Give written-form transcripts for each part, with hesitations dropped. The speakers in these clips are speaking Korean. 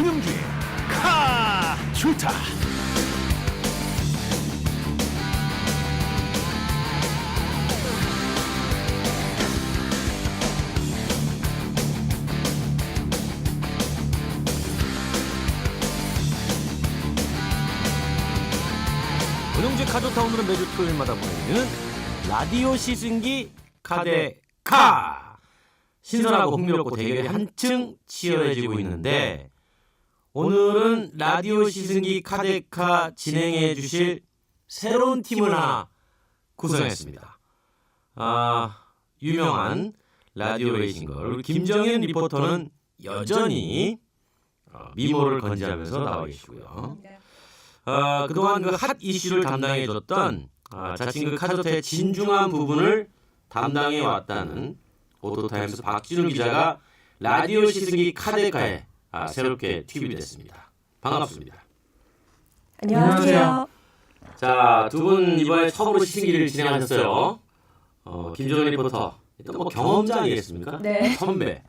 권영주의 카 좋다. 권영주의 카 좋다. 오늘은 매주 토요일마다 보내드리는 라디오 시승기 카데카. 신선하고 흥미롭고 대결이 한층 치열해지고 있는데 오늘은 라디오 시승기 카데카 진행해 주실 새로운 팀을 하나 구성했습니다. 유명한 라디오 레이싱걸 김정현 리포터는 여전히 미모를 건지하면서 나와 계시고요. 그동안 그 핫 이슈를 담당해 줬던 자칭 그 카조타의 진중한 부분을 담당해 왔다는 오토타임스 박진우 기자가 라디오 시승기 카데카에 새롭게 투입이 됐습니다. 반갑습니다. 안녕하세요. 자, 두 분 이번에 처음으로 시승기를 진행하셨어요. 김정은 리포터, 일단 뭐 경험자 아니겠습니까? 네. 선배.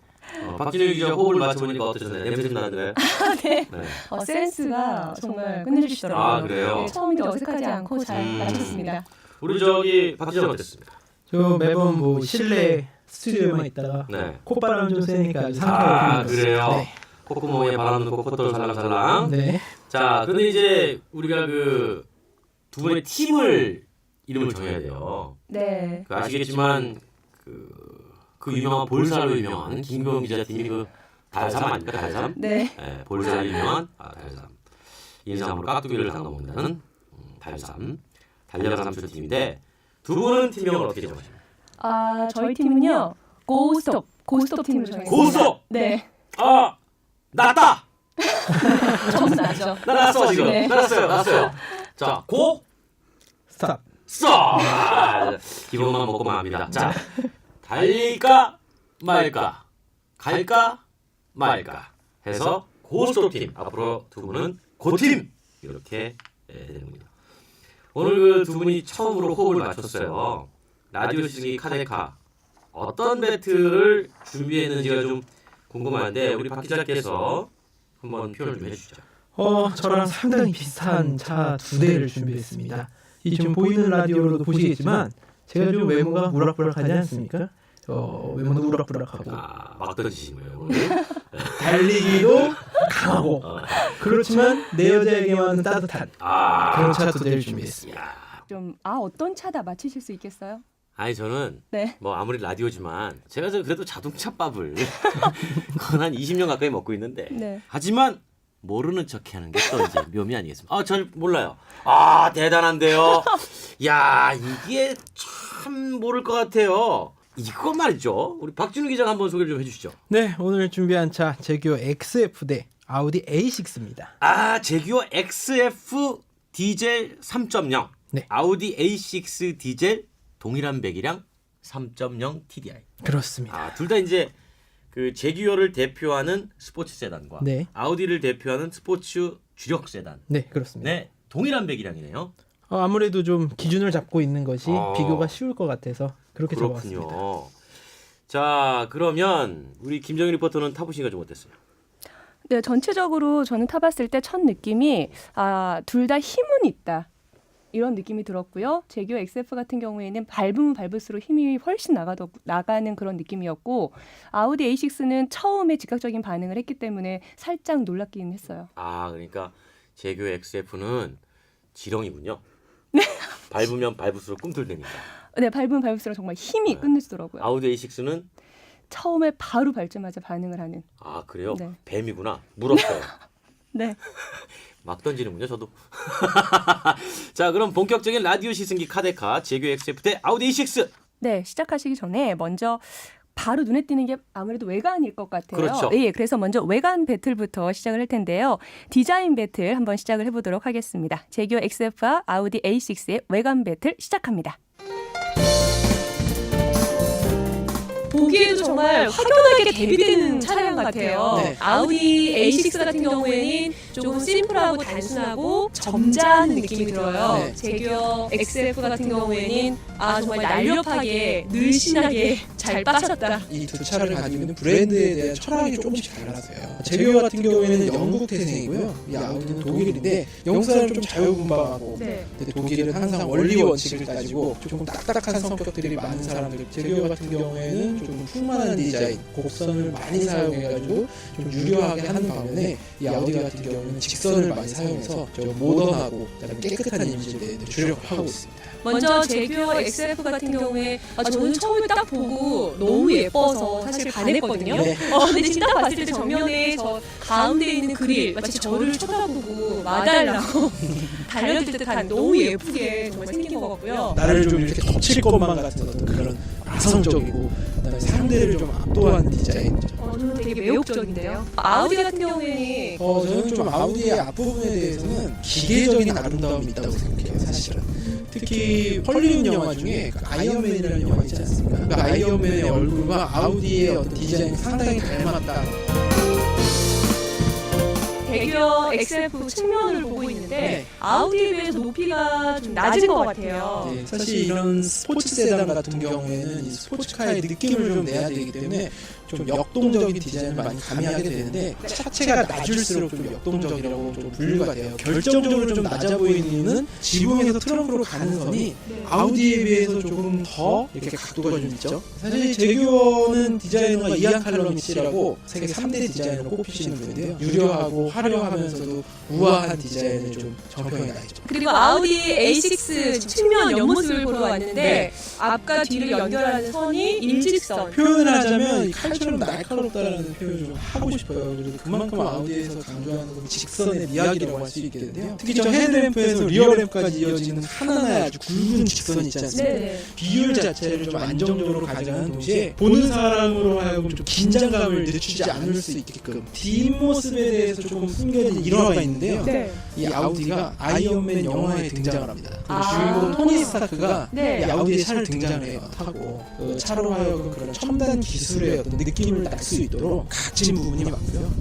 박진우 기자 호흡을 맞춰보니까 어떠셨나요? 냄새 좀 나는가요? 네. 네. 센스가 정말 끝내주시더라고요. 아, 그래요? 네, 처음인데 어색하지 않고 잘 맞췄습니다. 우리 저기 박 기자 어땠습니까? 저 매번 뭐 실내 스튜디오에만 있다가 네. 콧바람 좀 쐬니까 아주 상쾌하고 그래요? 네. 콧구멍에 바람 넣고 콧돌 살랑살랑. 네. 자, 근데 이제 우리가 그 두 분의 팀을 이름을 정해야 돼요. 네. 그 아시겠지만 그 유명한 볼사로 유명한 김경훈 기자 팀이 그 달삼 아닙니까? 달삼? 네. 네, 볼사로 유명한 달삼. 인삼으로 깍두기를 담가 먹는다는 달삼. 달려라 삼촌 팀인데 두 분은 팀명을 어떻게 정하십니까? 저희 팀은요. 고스톱 팀으로 정했습니다. 고스톱! 네. 났다! 점수 나죠. 나 났어 지금. 네. 났어요. 자, 스탑. 기본만 먹고만 합니다. 자, 달릴까 말까, 갈까 말까 해서 고스톱 팀. 앞으로 두 분은 고팀 이렇게 되는 겁니다. 오늘 그 두 분이 처음으로 호흡을 맞췄어요. 라디오 시승기 카데카 어떤 배틀을 준비했는지가 좀 궁금한데 우리 박 기자께서 한번 표현을 좀 해주시죠. 저랑 상당히 비슷한 차 두 대를 준비했습니다. 이 지금 보이는 라디오로도 보시겠지만 제가 좀 외모가 우락부락하지 않습니까? 외모도 우락부락하고 막 던지시는 거예요 오늘. 달리기도 강하고 그렇지만 내 여자에게만은 따뜻한 그런 차 두 대를 준비했습니다. 좀 어떤 차다 맞히실 수 있겠어요? 아니 저는 네. 뭐 아무리 라디오지만 제가 그래도 자동차 밥을 거의 한 20년 가까이 먹고 있는데 네. 하지만 모르는 척하는 게 또 이제 묘미 아니겠습니까? 잘 몰라요. 대단한데요. 야, 이게 참 모를 것 같아요. 이거 말이죠. 우리 박진우 기자가 한번 소개 좀 해주시죠. 네, 오늘 준비한 차 제규어 XF 대 아우디 A6입니다. 제규어 XF 디젤 3.0 네. 아우디 A6 디젤 동일한 배기량 3.0 TDI. 그렇습니다. 둘 다 이제 그 제규어를 대표하는 스포츠 세단과 네. 아우디를 대표하는 스포츠 주력 세단. 네, 그렇습니다. 네, 동일한 배기량이네요. 아무래도 좀 기준을 잡고 있는 것이 비교가 쉬울 것 같아서 그렇게 그렇군요. 잡아왔습니다. 자, 그러면 우리 김정일 리포터는 타보시니까 좀 어땠어요? 네, 전체적으로 저는 타봤을 때 첫 느낌이 둘 다 힘은 있다. 이런 느낌이 들었고요. 제규어 XF 같은 경우에는 밟으면 밟을수록 힘이 훨씬 나가는 그런 느낌이었고 아우디 A6는 처음에 즉각적인 반응을 했기 때문에 살짝 놀랍긴 했어요. 그러니까 제규어 XF는 지렁이군요. 네. 밟으면 밟을수록 꿈틀대니까. 네, 밟으면 밟을수록 정말 힘이 끝내주더라고요. 아우디 A6는 처음에 바로 밟자마자 반응을 하는. 그래요? 네. 뱀이구나. 물었어요. 네. 막 던지는군요, 저도. 자, 그럼 본격적인 라디오 시승기 카데카 제규어 XF 대 아우디 A6. 네, 시작하시기 전에 먼저 바로 눈에 띄는 게 아무래도 외관일 것 같아요. 그렇죠. 예, 그래서 먼저 외관 배틀부터 시작을 할 텐데요. 디자인 배틀 한번 시작을 해보도록 하겠습니다. 제규어 XF와 아우디 A6의 외관 배틀 시작합니다. 보기에도 정말 확연하게 대비되는 차량 같아요. 네. 아우디 A6 같은 경우에는 조금 심플하고 단순하고 점잖은 느낌이 들어요. 네. 제규어 XF 같은 경우에는 정말 날렵하게 늘씬하게 잘 빠졌다. 이 두 차를 가지고 있는 브랜드에 대한 철학이 조금씩 달라서요. 제규어 같은 경우에는 영국 태생이고요. 이 아우디는 독일인데 영국 사람은 좀 자유분방하고 네. 근데 독일은 항상 원리 원칙을 따지고 조금 딱딱한 성격들이 많은 사람들. 제규어 같은 경우에는 조금 풍만한 디자인, 곡선을 많이 사용해가지고 좀 유려하게 하는 반면에 이 아우디 같은 경우는 직선을 많이 사용해서 좀 모던하고 그다음에 깨끗한 이미지를 내는 주력을 하고 있습니다. 먼저 제규어 XF 같은 경우에 저는 처음에 딱 보고 너무 예뻐서 사실 반했거든요. 네. 근데 지금 딱 봤을 때 정면에 저 가운데 있는 그릴 마치 저를 쳐다보고 와달라고 달려들 듯한 너무 예쁘게 정말 생긴 것 같고요. 나를 좀 이렇게 덮칠 것만 같은 어떤 그런 아성적이고 그다음에 상대를 좀 압도하는 디자인. 저는 되게 매혹적인데요. 아우디 같은 경우에는 저는 좀 아우디의 앞부분에 대해서는 기계적인 아름다움이 있다고 생각해요, 사실은. 특히 헐리우드 영화 중에 그 아이언맨이라는 영화 있지 않습니까? 그 아이언맨의 얼굴과 아우디의 어떤 디자인이 상당히 닮았다. 제규어 XF 측면을 보고 있는데 네. 아우디에 비해서 높이가 좀 낮은 것 같아요. 네, 사실 이런 스포츠 세단 같은 경우에는 이 스포츠카의 느낌을 좀 내야 되기 때문에 좀 역동적인 디자인을 많이 가미하게 되는데 차체가 낮을수록 좀 역동적이라고 좀 분류가 돼요. 결정적으로 좀 낮아 보이는 이유는 지붕에서 트렁크로 가는 선이 아우디에 비해서 조금 더 이렇게 각도가 좀 있죠. 사실 제규어는 디자이너가 이안 칼럼니치라고 세계 3대 디자이너로 꼽히시는 분인데요. 유려하고 화려하면서도 우아한 디자인을 좀 정평이 나 있죠. 그리고 아우디 A6 측면 옆모습을 보러 왔는데 앞과 뒤를 연결하는 선이 일직선. 표현을 하자면 이 칼처럼 날카롭다라는 표현을 좀 하고 싶어요. 그래서 그만큼 아우디에서 강조하는 건 직선의 미학이라고 할 수 있겠는데요. 특히 저 헤드램프에서 리어램프까지 이어지는 하나하나의 아주 굵은 직선이 있지 않습니까? 네. 비율 자체를 좀 안정적으로 가져가는 동시에 보는 사람으로 하여금 좀 긴장감을 늦추지 않을 수 있게끔 뒷모습에 대해서 조금 숨겨진 일화가 있는데요. 네. 이 아우디가 아이언맨 영화에 등장을 합니다. 그 아. 주인공 토니 스타크가 네. 이 아우디의 차를 등장을 해요. 타고 그 차로 하여금 그런 첨단 기술의 어떤 느낌을 날 수 있도록 각진 부분이 많고요.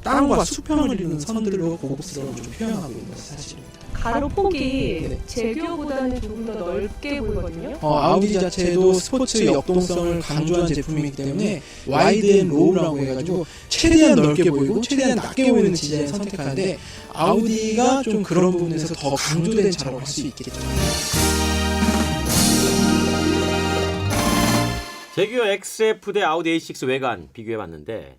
땅과 수평을 이루는 선들로 고급스러움을 좀 표현하고 있는 것이 사실입니다. 가로 폭이 네. 제규어보다는 조금 더 넓게 보이거든요. 아우디 자체도 스포츠 역동성을 강조한 제품이기 때문에 와이드 앤 로우라고 해가지고 최대한 넓게 보이고 최대한 낮게 보이는 디자인을 선택하는데 아우디가 좀 그런 부분에서 더 강조된 차라고 할 수 있겠죠. 제규어 XF 대 아우디 A6 외관 비교해봤는데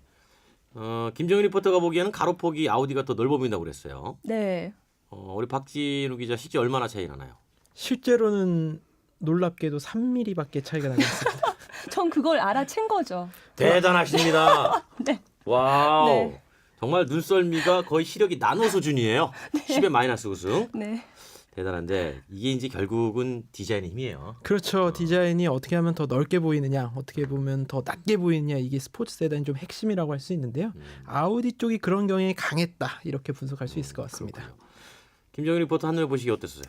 김정일 리포터가 보기에는 가로폭이 아우디가 더 넓어 보인다고 그랬어요. 네. 우리 박진우 기자 실제 얼마나 차이 나나요? 실제로는 놀랍게도 3mm밖에 차이가 나지 않습니다. 전 그걸 알아챈 거죠. 대단하십니다. 네. 와우. 네. 정말 눈썰미가 거의 시력이 나노 수준이에요. 10의 마이너스 우승. 네. 대단한데 이게 이제 결국은 디자인의 힘이에요. 그렇죠. 디자인이 어떻게 하면 더 넓게 보이느냐, 어떻게 보면 더 낮게 보이느냐, 이게 스포츠 세단이 좀 핵심이라고 할 수 있는데요. 아우디 쪽이 그런 경향이 강했다, 이렇게 분석할 수 있을 것 같습니다. 그렇군요. 김정일 리포터 한눈에 보시기 어땠어요?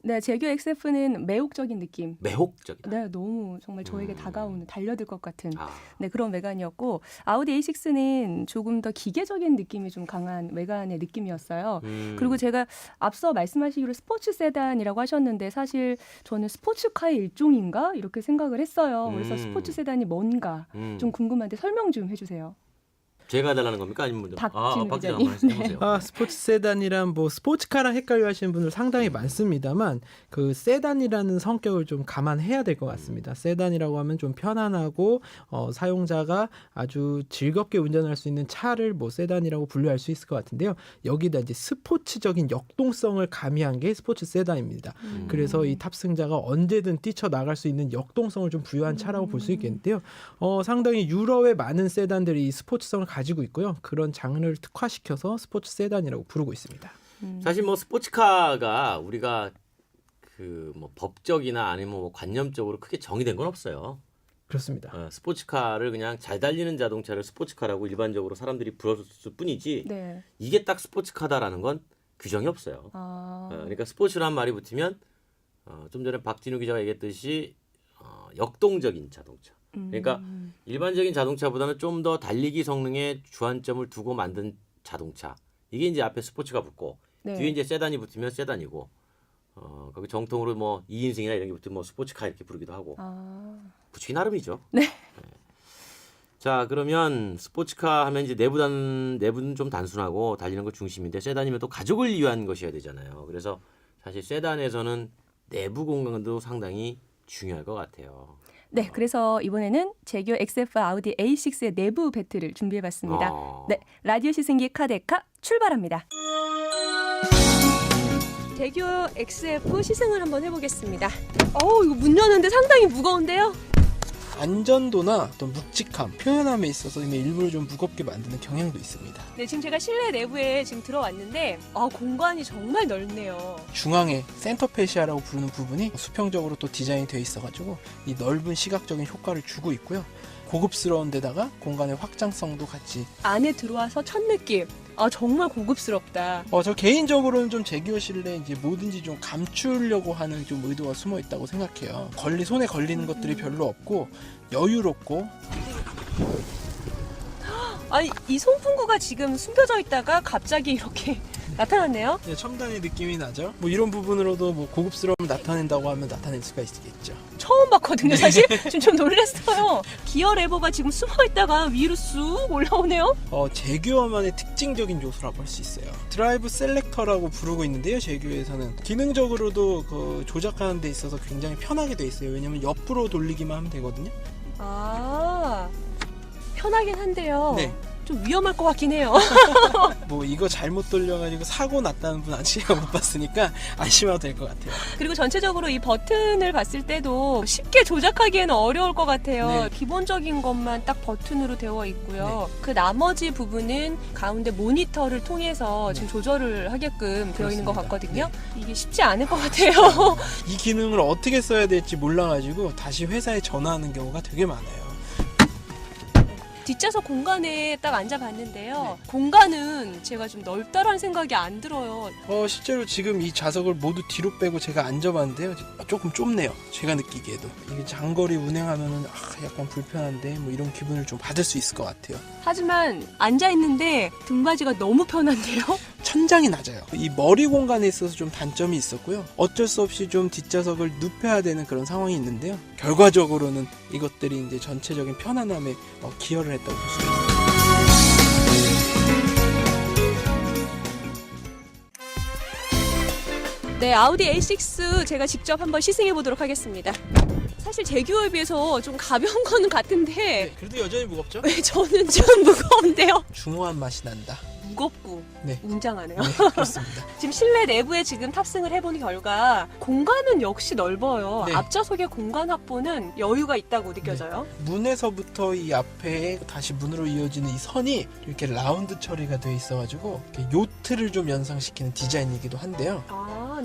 네, 제규어 XF는 매혹적인 느낌. 매혹적이다. 네, 너무 정말 저에게 다가오는 달려들 것 같은 아, 네, 그런 외관이었고 아우디 A6는 조금 더 기계적인 느낌이 좀 강한 외관의 느낌이었어요. 그리고 제가 앞서 말씀하시기로 스포츠 세단이라고 하셨는데 사실 저는 스포츠카의 일종인가 이렇게 생각을 했어요. 그래서 스포츠 세단이 뭔가 좀 궁금한데 설명 좀 해주세요. 제가 해달라는 겁니까? 아니면 먼저? 박진우 박진우 기자님. 한번 해보세요. 스포츠 세단이란 뭐 스포츠카랑 헷갈려 하시는 분들 상당히 많습니다만 그 세단이라는 성격을 좀 감안해야 될 것 같습니다. 세단이라고 하면 좀 편안하고 사용자가 아주 즐겁게 운전할 수 있는 차를 뭐 세단이라고 분류할 수 있을 것 같은데요. 여기다 이제 스포츠적인 역동성을 가미한 게 스포츠 세단입니다. 그래서 이 탑승자가 언제든 뛰쳐나갈 수 있는 역동성을 좀 부여한 차라고 볼 수 있겠는데요. 상당히 유럽의 많은 세단들이 이 스포츠성을 가지고 있고요. 그런 장르를 특화시켜서 스포츠 세단이라고 부르고 있습니다. 사실 뭐 스포츠카가 우리가 그 뭐 법적이나 아니면 뭐 관념적으로 크게 정의된 건 없어요. 그렇습니다. 스포츠카를 그냥 잘 달리는 자동차를 스포츠카라고 일반적으로 사람들이 불렀을 뿐이지 네. 이게 딱 스포츠카다라는 건 규정이 없어요. 그러니까 스포츠란 말이 붙으면 좀 전에 박진우 기자가 얘기했듯이 역동적인 자동차. 그러니까 일반적인 자동차보다는 좀 더 달리기 성능에 주안점을 두고 만든 자동차. 이게 이제 앞에 스포츠가 붙고 네. 뒤에 이제 세단이 붙으면 세단이고 거기 정통으로 뭐 2인승이나 이런 게 붙으면 뭐 스포츠카 이렇게 부르기도 하고 붙이기 나름이죠. 네. 자 그러면 스포츠카 하면 이제 내부는 좀 단순하고 달리는 거 중심인데 세단이면 또 가족을 위한 것이어야 되잖아요. 그래서 사실 세단에서는 내부 공간도 상당히 중요할 것 같아요. 네, 그래서 이번에는 제규어 XF 아우디 A6의 내부 배틀을 준비해봤습니다. 네, 라디오 시승기 카데카 출발합니다. 제규어 XF 시승을 한번 해보겠습니다. 이거 문 여는데 상당히 무거운데요? 안전도나 어떤 묵직함, 표현함에 있어서 일부러 좀 무겁게 만드는 경향도 있습니다. 네, 지금 제가 실내 내부에 지금 들어왔는데 공간이 정말 넓네요. 중앙에 센터 페시아라고 부르는 부분이 수평적으로 또 디자인이 되어 있어가지고 이 넓은 시각적인 효과를 주고 있고요. 고급스러운 데다가 공간의 확장성도 같이. 안에 들어와서 첫 느낌. 정말 고급스럽다. 저 개인적으로는 좀 제규어 실내 이제 뭐든지 좀 감추려고 하는 좀 의도가 숨어 있다고 생각해요. 손에 걸리는 것들이 별로 없고 여유롭고. 아니, 이 송풍구가 지금 숨겨져 있다가 갑자기 이렇게 나타났네요. 네, 첨단의 느낌이 나죠. 뭐 이런 부분으로도 뭐 고급스러움을 나타낸다고 하면 나타낼 수가 있겠죠. 처음 봤거든요, 사실. 좀 놀랐어요. 기어 레버가 지금 숨어 있다가 위로 쑥 올라오네요. 제규어만의 특징적인 요소라고 할 수 있어요. 드라이브 셀렉터라고 부르고 있는데요. 제규어에서는 기능적으로도 그 조작하는 데 있어서 굉장히 편하게 돼 있어요. 왜냐면 옆으로 돌리기만 하면 되거든요. 편하긴 한데요. 네. 좀 위험할 것 같긴 해요. 뭐 이거 잘못 돌려가지고 사고 났다는 분 아직 못 봤으니까 안심하도 될 것 같아요. 그리고 전체적으로 이 버튼을 봤을 때도 쉽게 조작하기에는 어려울 것 같아요. 네. 기본적인 것만 딱 버튼으로 되어 있고요. 그 나머지 부분은 가운데 모니터를 통해서 지금 조절을 하게끔 되어 있는 것 그렇습니다. 같거든요. 이게 쉽지 않을 것 같아요. 이 기능을 어떻게 써야 될지 몰라가지고 다시 회사에 전화하는 경우가 되게 많아요. 뒷좌석 공간에 딱 앉아봤는데요. 공간은 제가 좀 넓다라는 생각이 안 들어요. 실제로 지금 이 좌석을 모두 뒤로 빼고 제가 앉아봤는데요. 조금 좁네요. 제가 느끼기에도. 이게 장거리 운행하면은 약간 불편한데 뭐 이런 기분을 좀 받을 수 있을 것 같아요. 하지만 앉아있는데 등받이가 너무 편한데요? 천장이 낮아요. 이 머리 공간에 있어서 좀 단점이 있었고요. 어쩔 수 없이 좀 뒷좌석을 눕혀야 되는 그런 상황이 있는데요. 결과적으로는 이것들이 이제 전체적인 편안함에 기여를 했다고 볼 수 있습니다. 네, 아우디 A6 제가 직접 한번 시승해 보도록 하겠습니다. 사실 제규어에 비해서 좀 가벼운 거는 같은데 그래도 여전히 무겁죠? 왜 저는 좀 무거운데요? 중후한 맛이 난다. 무겁고 네. 웅장하네요. 네, 그렇습니다. 지금 실내 내부에 지금 탑승을 해본 결과 공간은 역시 넓어요. 네. 앞좌석의 공간 확보는 여유가 있다고 느껴져요. 문에서부터 이 앞에 다시 문으로 이어지는 이 선이 이렇게 라운드 처리가 되어 있어가지고 이렇게 요트를 좀 연상시키는 디자인이기도 한데요.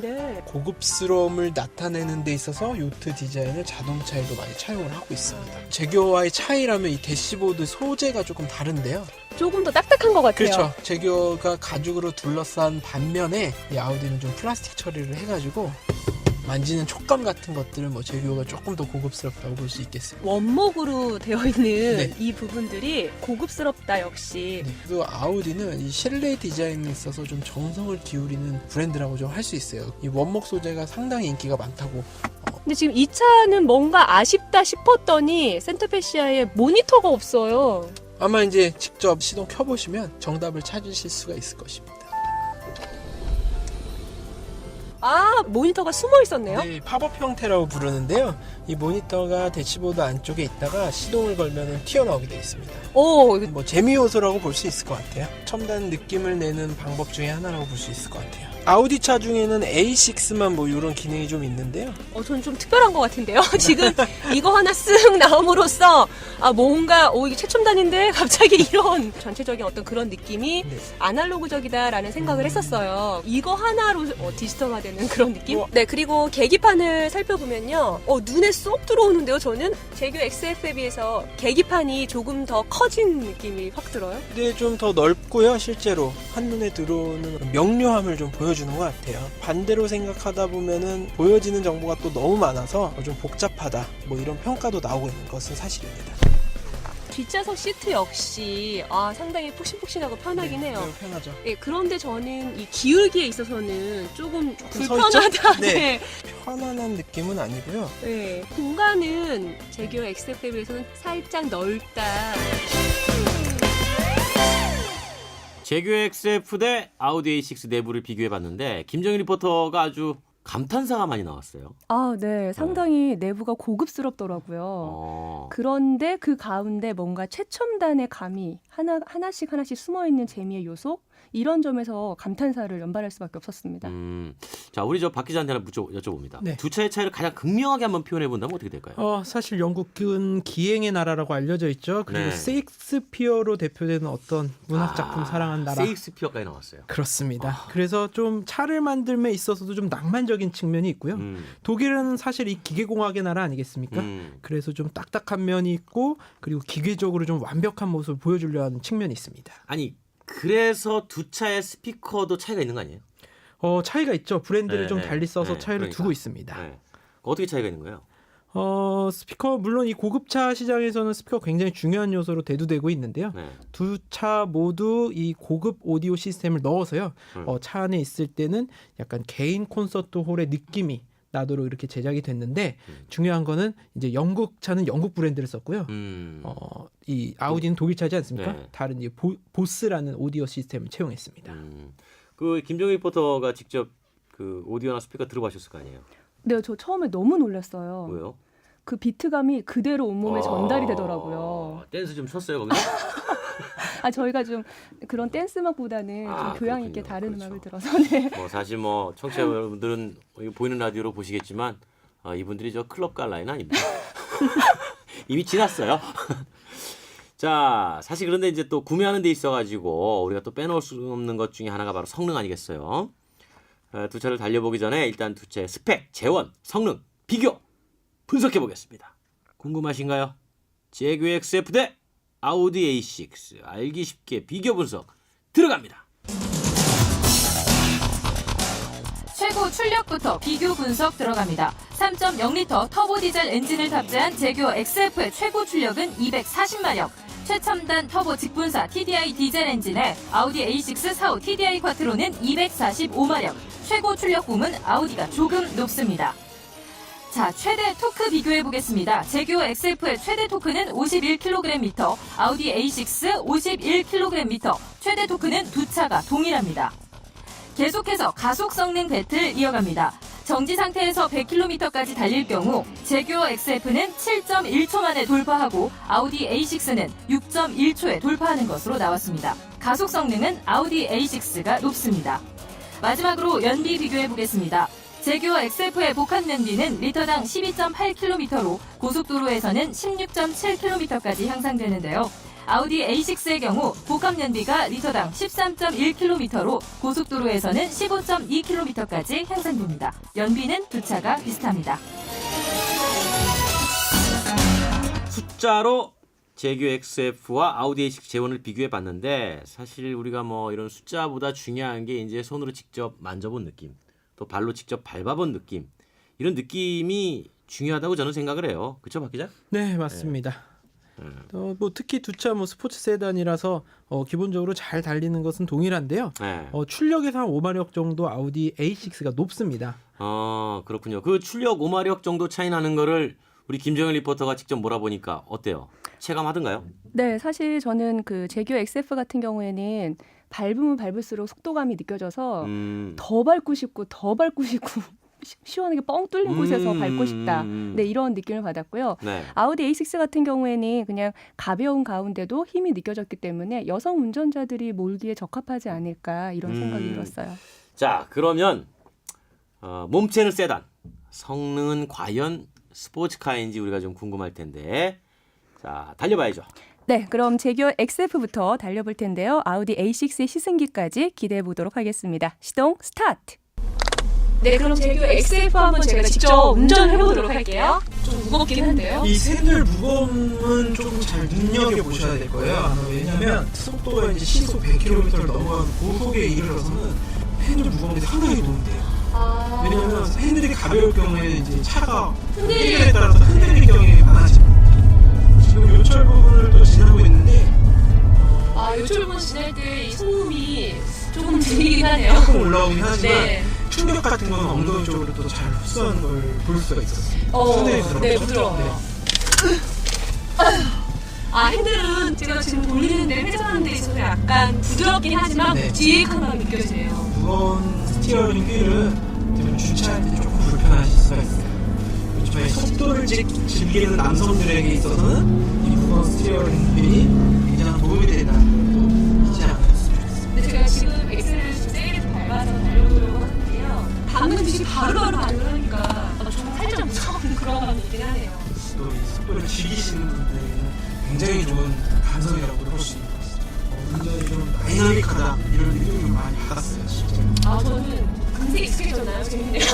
네. 고급스러움을 나타내는 데 있어서 요트 디자인을 자동차에도 많이 차용을 하고 있습니다. 제규어와의 차이라면 이 대시보드 소재가 조금 다른데요. 조금 더 딱딱한 것 같아요. 그렇죠. 제규어가 가죽으로 둘러싼 반면에 이 아우디는 좀 플라스틱 처리를 해가지고 만지는 촉감 같은 것들은 뭐 제규어가 조금 더 고급스럽다고 볼 수 있겠습니다. 원목으로 되어 있는 네. 이 부분들이 고급스럽다 역시. 네, 그리고 아우디는 이 실내 디자인에 있어서 좀 정성을 기울이는 브랜드라고 좀 할 수 있어요. 이 원목 소재가 상당히 인기가 많다고. 근데 지금 이 차는 뭔가 아쉽다 싶었더니 센터페시아에 모니터가 없어요. 아마 이제 직접 시동 켜보시면 정답을 찾으실 수가 있을 것입니다. 모니터가 숨어 있었네요. 네, 팝업 형태라고 부르는데요. 이 모니터가 대시보드 안쪽에 있다가 시동을 걸면 튀어나오게 되어 있습니다. 뭐 재미 요소라고 볼 수 있을 것 같아요. 첨단 느낌을 내는 방법 중에 하나라고 볼 수 있을 것 같아요. 아우디 차 중에는 A6만 뭐 이런 기능이 좀 있는데요. 저는 좀 특별한 것 같은데요. 지금 이거 하나 쓱 나옴으로써 뭔가 이게 최첨단인데 갑자기 이런 전체적인 어떤 그런 느낌이 네. 아날로그적이다라는 생각을 했었어요. 이거 하나로 디지털화되는 그런 느낌? 네, 그리고 계기판을 살펴보면요. 눈에 쏙 들어오는데요. 저는 제규어 XF에 비해서 계기판이 조금 더 커진 느낌이 확 들어요. 근데 좀 더 넓고요. 실제로 한눈에 들어오는 명료함을 좀 보여주는 것 같아요. 반대로 생각하다 보면은 보여지는 정보가 또 너무 많아서 좀 복잡하다 뭐 이런 평가도 나오고 있는 것은 사실입니다. 뒷좌석 시트 역시 상당히 푹신푹신하고 편하긴 해요. 매우 편하죠. 예, 그런데 저는 이 기울기에 있어서는 조금 서 불편하다. 네. 편안한 느낌은 아니고요. 네. 공간은 제규어 XF에 비해서는 살짝 넓다. 제규어 XF 대 아우디 A6 내부를 비교해봤는데 김정일 리포터가 아주 감탄사가 많이 나왔어요. 네. 상당히 내부가 고급스럽더라고요. 그런데 그 가운데 뭔가 최첨단의 감이 하나씩 숨어 있는 재미의 요소 이런 점에서 감탄사를 연발할 수밖에 없었습니다. 자, 우리 박 기자한테 하나 여쭤봅니다. 네. 두 차의 차이를 가장 극명하게 한번 표현해 본다면 어떻게 될까요? 사실 영국은 기행의 나라라고 알려져 있죠. 그리고 네. 세익스피어로 대표되는 어떤 문학 작품 사랑한 나라. 세익스피어까지 나왔어요. 그렇습니다. 그래서 좀 차를 만듦에 있어서도 좀 낭만적인 측면이 있고요. 독일은 사실 이 기계공학의 나라 아니겠습니까? 그래서 좀 딱딱한 면이 있고 그리고 기계적으로 좀 완벽한 모습을 보여주려 하는 측면이 있습니다. 아니, 그래서 두 차의 스피커도 차이가 있는 거 아니에요? 차이가 있죠. 브랜드를 네, 좀 네, 달리 써서 네, 차이를 그러니까. 두고 있습니다. 네. 어떻게 차이가 있는 거예요? 스피커 물론 이 고급차 시장에서는 스피커 굉장히 중요한 요소로 대두되고 있는데요. 네. 두 차 모두 이 고급 오디오 시스템을 넣어서요. 차 안에 있을 때는 약간 개인 콘서트 홀의 느낌이 나도록 이렇게 제작이 됐는데 중요한 거는 이제 영국 차는 영국 브랜드를 썼고요. 이 아우디는 독일 차지 않습니까? 네. 다른 이 보스라는 오디오 시스템을 채용했습니다. 그 김정일 리포터가 직접 그 오디오나 스피커 들어보셨을 거 아니에요? 네, 저 처음에 너무 놀랐어요. 왜요? 그 비트감이 그대로 온몸에 전달이 되더라고요. 댄스 좀 쳤어요 거기서? 저희가 좀 그런 댄스 음악보다는 좀 교양 있게 그렇군요. 다른 그렇죠. 음악을 들어서 네. 사실 청취자 여러분들은 보이는 라디오로 보시겠지만 이분들이 저 클럽 갈 라인 아닙니다. 이미 지났어요. 자, 사실 그런데 이제 또 구매하는 데 있어가지고 우리가 또 빼놓을 수 없는 것 중에 하나가 바로 성능 아니겠어요? 두 차를 달려보기 전에 일단 두 차의 스펙, 재원, 성능, 비교 분석해 보겠습니다. 궁금하신가요? 제규어 XF 대 아우디 A6 알기 쉽게 비교 분석 들어갑니다. 최고 출력부터 비교 분석 들어갑니다. 3.0L 터보 디젤 엔진을 탑재한 제규어 XF의 최고 출력은 240마력. 최첨단 터보 직분사 TDI 디젤 엔진에 아우디 A6 45 TDI 쿼트로는 245마력. 최고 출력 붐은 아우디가 조금 높습니다. 자, 최대 토크 비교해보겠습니다. 제규어 XF의 최대 토크는 51kgm, 아우디 A6 51kgm, 최대 토크는 두 차가 동일합니다. 계속해서 가속 성능 배틀 이어갑니다. 정지 상태에서 100km까지 달릴 경우 제규어 XF는 7.1초 만에 돌파하고 아우디 A6는 6.1초에 돌파하는 것으로 나왔습니다. 가속 성능은 아우디 A6가 높습니다. 마지막으로 연비 비교해보겠습니다. 제규어 XF의 복합 연비는 리터당 12.8km로 고속도로에서는 16.7km까지 향상되는데요. 아우디 A6의 경우 복합 연비가 리터당 13.1km로 고속도로에서는 15.2km까지 향상됩니다. 연비는 두 차가 비슷합니다. 숫자로 제규어 XF와 아우디 A6 재원을 비교해 봤는데 사실 우리가 이런 숫자보다 중요한 게 이제 손으로 직접 만져본 느낌, 또 발로 직접 밟아본 느낌, 이런 느낌이 중요하다고 저는 생각을 해요. 그렇죠, 박 기자? 네, 맞습니다. 특히 두 차 스포츠 세단이라서 기본적으로 잘 달리는 것은 동일한데요. 네. 출력에서 한 5마력 정도 아우디 A6가 높습니다. 그렇군요. 그 출력 5마력 정도 차이 나는 거를 우리 김정일 리포터가 직접 몰아보니까 어때요? 체감하던가요? 네, 사실 저는 그 제규어 XF 같은 경우에는 밟으면 밟을수록 속도감이 느껴져서 더 밟고 싶고 시원하게 뻥 뚫린 곳에서 밟고 싶다. 네, 이런 느낌을 받았고요. 네. 아우디 A6 같은 경우에는 그냥 가벼운 가운데도 힘이 느껴졌기 때문에 여성 운전자들이 몰기에 적합하지 않을까 이런 생각이 들었어요. 자, 그러면 몸체는 세단, 성능은 과연 스포츠카인지 우리가 좀 궁금할 텐데, 자, 달려봐야죠. 네, 그럼 제규어 XF부터 달려볼 텐데요. 아우디 A6의 시승기까지 기대해 보도록 하겠습니다. 시동 스타트! 네, 그럼 제규어 XF 한번 제가 직접 운전해 보도록 할게요. 좀 무겁긴 한데요. 이 샌들 무거움은 조금 잘 눈여겨 보셔야 될 거예요. 왜냐하면 속도가 이제 시속 100km를 넘어가는 고속에 이르러서는 핸들 무거움이 상당히 도움돼요. 왜냐하면 핸들이 가벼울 경우에는 이제 차가 흔들림에 따라서 흔들릴 경향이 많아집니다. 지금 요철 부분을 또 지나고 있는데 요철 부분 지날 때 이 소음이 조금 들리긴 하네요. 조금 올라오긴 하지만 네. 충격 같은 건 엉덩이 쪽으로 또 잘 흡수하는 걸 볼 수가 있었어요. 상당히 부드럽죠. 네, 부드러워요. 핸들은 제가 지금 돌리는데 회전하는 데 있어서 약간 부드럽긴 하지만 네. 묵직함이 느껴지네요. 무거운 스티어링 휠은 좀 주차할 때 조금 불편하실 수가 있어요. 요즘에 속도를 즐기는 남성들에게 있어서는 이 무거운 스티어링 휠이 굉장히 도움이 된다는 것도 잊지 않았으면 좋겠어요. 근데 제가 지금 엑셀을 좀 세게 밟아서 달려보려고 하는데요. 밟는 듯이 바로바로 반응을 하니까 좀 살짝 무서운 그런 감이 있긴 하네요. 또 이 속도를 즐기시는 분들에게는 굉장히 좋은 감성이라고 볼 수 있는 것 같습니다. 운전이 좀 다이나믹하다 이런 느낌을 좀 많이 받았어요, 실제로. 저는 금세 익숙해졌나요? 재밌네요.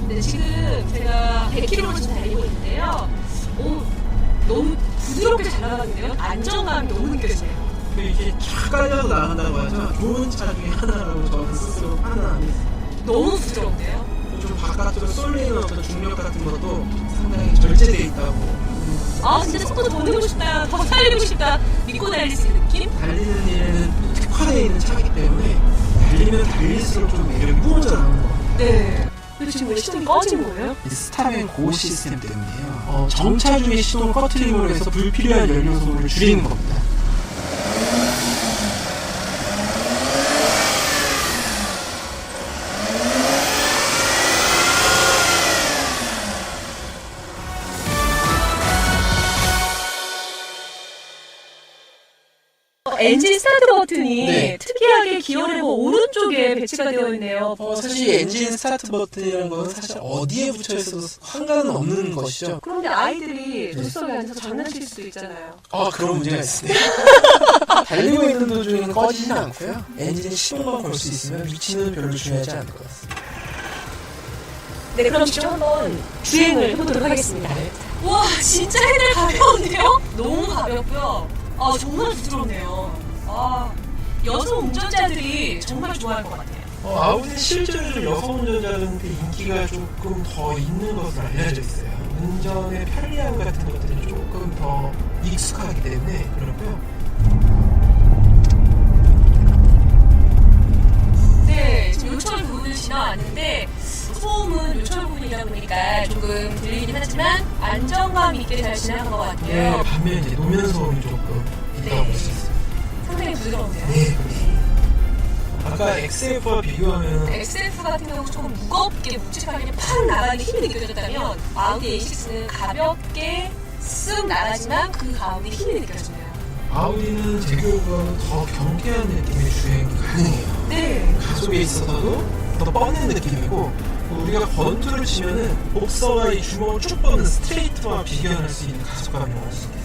네, 지금 제가 100km를 지금 달리고 있는데요. 너무 부드럽게 잘 나가는데요. 안정감이 너무 느껴지네요. 근데 이게 쫙 깔려서 나간다고 하죠. 좋은 차 중에 하나라고 저는 스스로 판단합니다. 너무 부드러운데요. 좀 바깥으로 쏠리는 어떤 중력 같은 것도 상당히 절제되어 있다고. 진짜 속도 더 내고 싶다, 더 달리고 싶다, 믿고 달릴 수 있는 느낌? 달리는 일에는 특화되어 있는 차이기 때문에 달리면 달릴수록 좀 매력이 뿜어져 나오는 것 같아요. 네. 근데 지금 왜 시동이 꺼진 거예요? 스탑 고 시스템 때문에요. 정차 중에 시동을 꺼트림으로 해서 불필요한 연료 소모를 줄이는 겁니다. 엔진 스타트 버튼이 네. 특이하게 기어 레버 오른쪽에 배치가 되어 있네요. 사실 엔진 스타트 버튼이라는 건 사실 어디에 붙여 있어도 상관은 없는 것이죠. 그런데 아이들이 조수석에 앉아서 장난칠 수도 있잖아요. 그런 문제가 있습니다. 달리고 있는 도중에는 꺼지지는 않고요. 엔진에 시동만 걸 수 있으면 위치는 별로 중요하지 않을 것 같습니다. 네, 그럼 지금 한번 주행을 해보도록 하겠습니다. 네. 와, 진짜 핸들 가벼운데요? 너무 가볍고요. 정말 부드럽네요. 여성 운전자들이 정말 좋아할 것 같아요. 아우디 실제로 좀 여성 운전자들한테 인기가 조금 더 있는 것으로 알려져 있어요. 운전의 편리함 같은 것들이 조금 더 익숙하기 때문에 그렇고요. 네, 지금 요철 부분을 지나왔는데 소음은 요철 부분이다 보니까 조금 들리긴 하지만 안정감 있게 잘 지나간 것 같아요. 반면 이제 노면 소음이 조금 있다고 볼 수 있어요. 상당히 부드러운데요. 네, 그렇습니다. 아까 XF와 비교하면 XF 같은 경우 조금 무겁게 묵직하게 팍 나가는 힘이 느껴졌다면 아우디 A6는 가볍게 쓱 나가지만 그 가운데 힘이 느껴지네요. 아우디는 제교보다는 더 경쾌한 느낌의 주행이 가능해요. 네. 가속에 있어서도 더 뻗는 느낌이고 우리가 권투를 치면은 복서와 이 주먹을 쭉 뻗는 스트레이트와 비교할 수 있는 가속감이라고 할 수 있어요.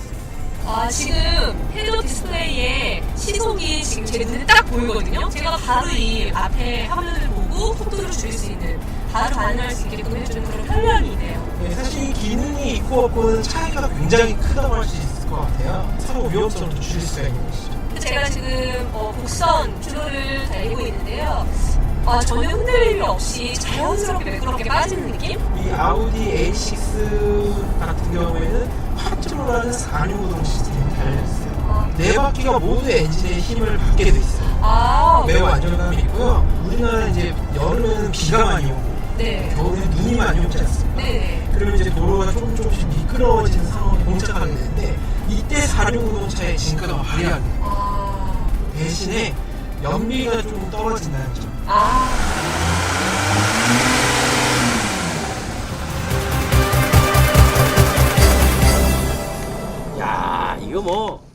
지금 헤드업 디스플레이에 시속이 지금 제 눈에 딱 보이거든요. 제가 바로 이 앞에 화면을 보고 속도를 줄일 수 있는, 바로 반응할 수 있게끔 해주는 그런 편리함이 있네요. 네, 사실 이 기능이 있고 없고는 차이가 굉장히 크다고 할 수 있을 것 같아요. 사고 위험성을 줄일 수가 있는 것이죠. 제가 지금 곡선 주로를 달리고 있는데요. 전혀 흔들림이 없이 자연스럽게 매끄럽게 빠지는 느낌? 이 아우디 A6 같은 경우에는 8.5라는 4륜구동 시스템이 달려있어요. 네 바퀴가 모두 엔진의 힘을 받게 돼 있어요. 매우 안정감이 있고요. 우리나라는 이제 여름에는 비가 많이 오고 네. 겨울에는 눈이 많이 오지 않습니까? 네. 그러면 이제 도로가 조금씩 미끄러워지는 상황에 봉착하게 되는데 이때 4륜구동차의 진가가 발휘합니다. 대신에 연비가 조금 떨어진다는 점. 야, 이거 뭐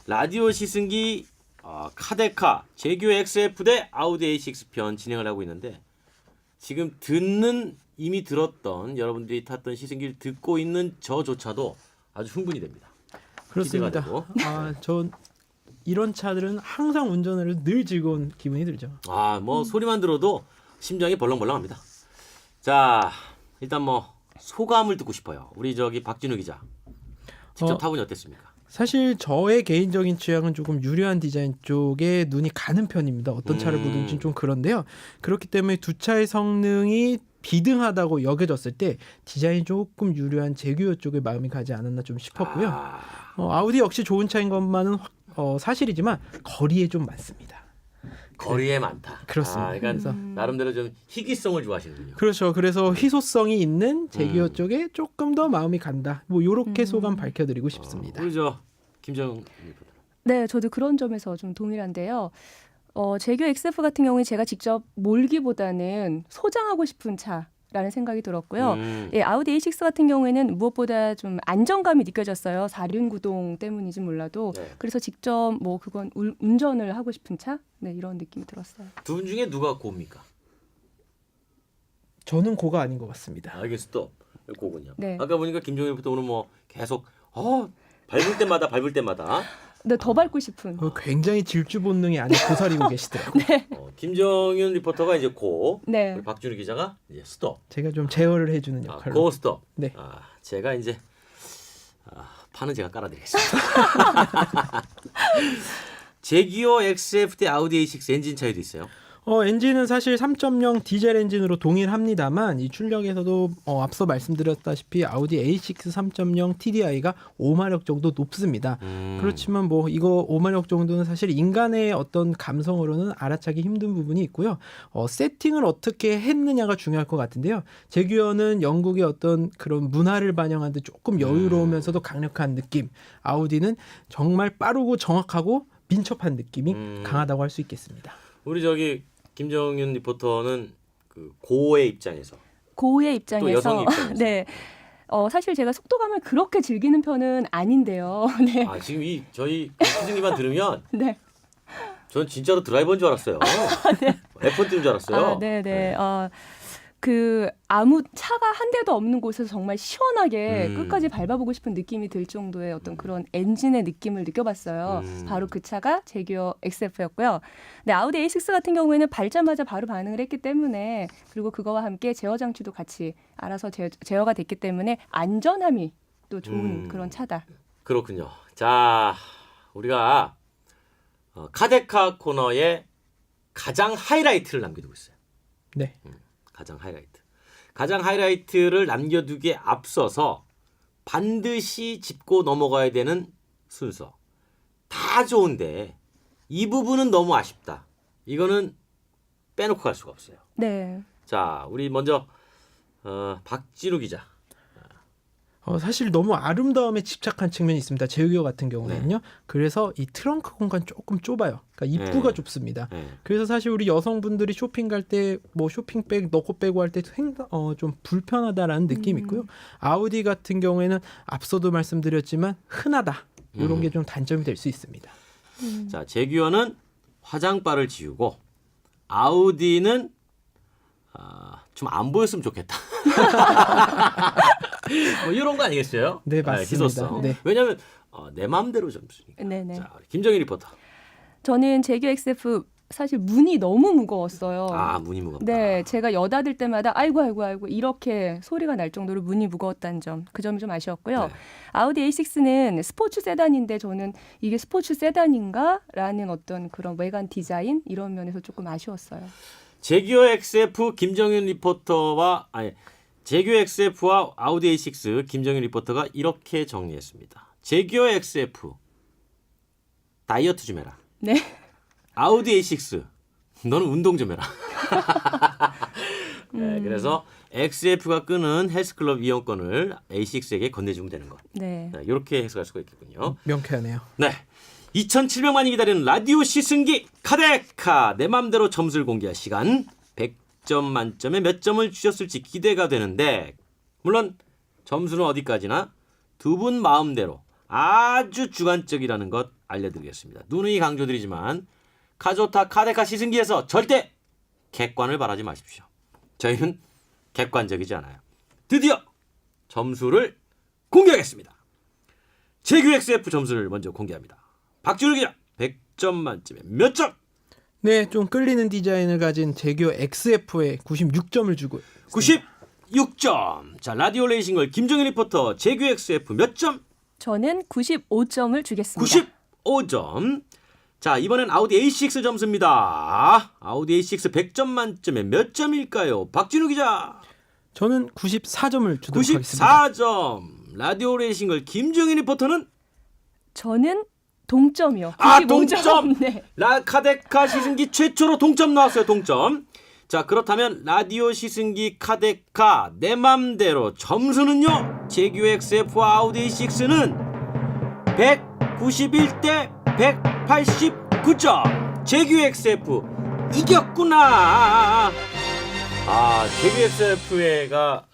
라디오 시승기 카데카 제규 XF 대 아우디 A6 편 진행을 하고 있는데 지금 듣는 이미 들었던 여러분들이 탔던 시승기를 듣고 있는 저조차도 아주 흥분이 됩니다. 그렇습니다. 기대가 되고. 전 이런 차들은 항상 운전을 늘 즐거운 기분이 들죠. 뭐 소리만 들어도 심장이 벌렁벌렁합니다. 자, 일단 뭐 소감을 듣고 싶어요. 우리 박진우 기자. 직접 타보니 어땠습니까? 사실 저의 개인적인 취향은 조금 유려한 디자인 쪽에 눈이 가는 편입니다. 어떤 차를 보든지 좀 그런데요. 그렇기 때문에 두 차의 성능이 비등하다고 여겨졌을 때 디자인이 조금 유리한 제규어 쪽에 마음이 가지 않았나 좀 싶었고요. 아우디 역시 좋은 차인 것만은 사실이지만 거리에 좀 많습니다. 거리에 많다. 그렇습니다. 그러니까 그래서 나름대로 좀 희귀성을 좋아하시는군요. 그렇죠. 그래서 희소성이 있는 제규어 쪽에 조금 더 마음이 간다. 뭐 요렇게 소감 밝혀드리고 싶습니다. 우리 저 김정 네, 저도 그런 점에서 좀 동일한데요. 제규어 XF 같은 경우에 제가 직접 몰기보다는 소장하고 싶은 차라는 생각이 들었고요. 예, 아우디 A6 같은 경우에는 무엇보다 좀 안정감이 느껴졌어요. 4륜 구동 때문인지 몰라도. 네. 그래서 직접 뭐 그건 운전을 하고 싶은 차? 네, 이런 느낌이 들었어요. 두 분 중에 누가 고입니까? 저는 고가 아닌 것 같습니다. 알겠어. 또 고군요. 네. 아까 보니까 김종일부터 오늘 뭐 계속 밟을 때마다 근데 더 밟고 싶은. 굉장히 질주 본능이 안에 고사리고 계시더라고요. 김정윤 리포터가 이제 고, 네. 우리 박준우 기자가 이제 스톱. 제가 좀 제어를 해주는 역할로. 고 스톱. 네. 제가 이제 판은 제가 깔아드리겠습니다. 제기어 XF 대 아우디 A6 엔진 차이도 있어요. 엔진은 사실 3.0 디젤 엔진으로 동일합니다만 이 출력에서도 앞서 말씀드렸다시피 아우디 A6 3.0 TDI가 5마력 정도 높습니다. 그렇지만 뭐 이거 5마력 정도는 사실 인간의 어떤 감성으로는 알아차기 힘든 부분이 있고요. 세팅을 어떻게 했느냐가 중요할 것 같은데요. 제규어는 영국의 어떤 그런 문화를 반영한 듯 조금 여유로우면서도 강력한 느낌. 아우디는 정말 빠르고 정확하고 민첩한 느낌이 강하다고 할 수 있겠습니다. 우리 저기 김정윤 리포터는 그 고의 입장에서 고의 또 입장에서 여성의 입장에서 네. 사실 제가 속도감을 그렇게 즐기는 편은 아닌데요. 네. 지금 이 저희 시즌기만 들으면 네. 전 진짜로 드라이버인 줄 알았어요. F1 뛴 줄 알았어요. 네네. 아무 차가 한 대도 없는 곳에서 정말 시원하게 끝까지 밟아보고 싶은 느낌이 들 정도의 어떤 그런 엔진의 느낌을 느껴봤어요. 바로 그 차가 제규어 XF였고요. 근데 아우디 A6 같은 경우에는 밟자마자 바로 반응을 했기 때문에 그리고 그거와 함께 제어 장치도 같이 알아서 제어가 됐기 때문에 안전함이 또 좋은 그런 차다. 그렇군요. 자, 우리가 카데카 코너에 가장 하이라이트를 남겨두고 있어요. 네. 가장 하이라이트를 남겨두기에 앞서서 반드시 짚고 넘어가야 되는 순서. 다 좋은데 이 부분은 너무 아쉽다. 이거는 빼놓고 갈 수가 없어요. 네. 자, 우리 먼저 박진우 기자. 사실 너무 아름다움에 집착한 측면이 있습니다. 제규어 같은 경우에는요. 그래서 이 트렁크 공간 조금 좁아요. 그러니까 입구가 좁습니다. 그래서 사실 우리 여성분들이 쇼핑 갈 때 뭐 쇼핑백 넣고 빼고 할 때 좀 불편하다라는 느낌이 있고요. 아우디 같은 경우에는 앞서도 말씀드렸지만 흔하다. 이런 게 좀 단점이 될 수 있습니다. 자, 제규어는 화장바를 지우고 아우디는 좀 안 보였으면 좋겠다. 뭐 이런 거 아니겠어요? 네, 맞습니다. 희소성. 네. 왜냐하면 내 마음대로 점수니까. 네네. 자, 김정일 리포터. 저는 제규어 XF 사실 문이 너무 무거웠어요. 문이 무겁다. 네, 제가 여닫을 때마다 아이고 이렇게 소리가 날 정도로 문이 무거웠다는 점, 그 점이 좀 아쉬웠고요. 네. 아우디 A6는 스포츠 세단인데 저는 이게 스포츠 세단인가라는 어떤 그런 외관 디자인 이런 면에서 조금 아쉬웠어요. 제규어 XF 김정윤 리포터와 제규어 XF와 아우디 A6 김정윤 리포터가 이렇게 정리했습니다. 제규어 XF 다이어트 좀 해라. 네. 아우디 A6 너는 운동 좀 해라. 네, 그래서 XF가 끄는 헬스클럽 이용권을 A6에게 건네주면 되는 것. 네. 이렇게 해석할 수가 있겠군요. 명쾌하네요. 네. 2,700만이 기다리는 라디오 시승기 카데카 내 맘대로 점수를 공개할 시간 100점 만점에 몇 점을 주셨을지 기대가 되는데 물론 점수는 어디까지나 두 분 마음대로 아주 주관적이라는 것 알려드리겠습니다. 누누이 강조드리지만 카조타 카데카 시승기에서 절대 객관을 바라지 마십시오. 저희는 객관적이지 않아요. 드디어 점수를 공개하겠습니다. 제규어 XF 점수를 먼저 공개합니다. 박준우 기자 100점 만점에 몇 점? 네, 좀 끌리는 디자인을 가진 제규어 XF에 96점을 주고 96점. 자, 라디오 레이싱걸 김정일 리포터 제규어 XF 몇 점? 저는 95점을 주겠습니다. 95점. 자, 이번엔 아우디 A6 점수입니다. 아우디 A6 100점 만점에 몇 점일까요? 박진우 기자. 저는 94점을 주도록 하겠습니다. 94점. 라디오 레이싱걸 김정인 리포터는 저는 동점이요. 아, 95점. 동점! 네. 카데카 시승기 최초로 동점 나왔어요. 동점. 자, 그렇다면 라디오 시승기 카데카 내 맘대로 점수는요. 제규 XF와 아우디 A6는 191대 189점. 제규 XF 이겼구나. 아, 제규 XF가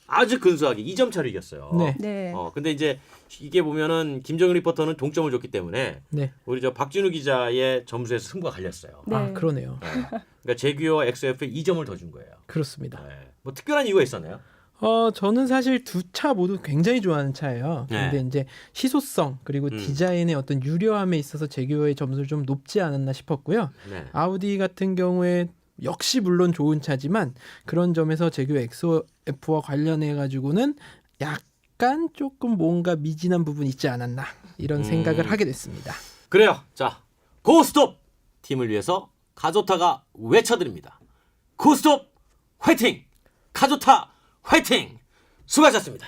아주 근소하게 2점 차로 이겼어요. 네. 네. 근데 이제 이게 보면은 김정은 리포터는 동점을 줬기 때문에 네. 우리 저 박진우 기자의 점수에서 승부가 갈렸어요. 네. 아, 그러네요. 그러니까 제규어 XF에 2점을 더 준 거예요. 그렇습니다. 네. 뭐 특별한 이유가 있었나요? 저는 사실 두 차 모두 굉장히 좋아하는 차예요. 네. 근데 이제 시소성 그리고 디자인의 어떤 유려함에 있어서 제규어의 점수를 좀 높지 않았나 싶었고요. 네. 아우디 같은 경우에 역시 물론 좋은 차지만 그런 점에서 제규어 XF와 관련해 가지고는 약간 조금 뭔가 미진한 부분이 있지 않았나 이런 생각을 하게 됐습니다. 그래요. 자, 고스톱 팀을 위해서 카조타가 외쳐드립니다. 고스톱 화이팅! 카조타 화이팅! 수고하셨습니다.